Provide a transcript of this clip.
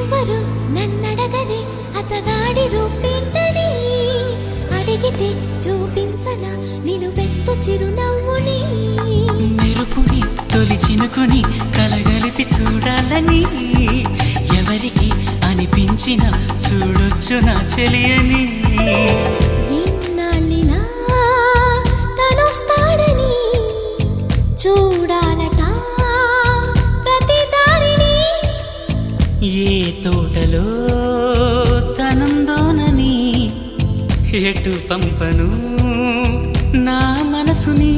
ఎవ్వరు నన్నడగని అతగాడి రూపేంటని అడిగితే చూపించనా నిలువెత్తు చిరునవ్వుని మెరుపుని తొలి చినుకుని కలగలిపి చూడాలని ఎవరికి అనిపించిన చూడొచ్చు నా చెలియని ఎన్నాళ్ళినా తనొస్తాడని చూడాలట ప్రతి దారిని ఏ తోటలో తనందోనని ఎటు పంపను నా మనసుని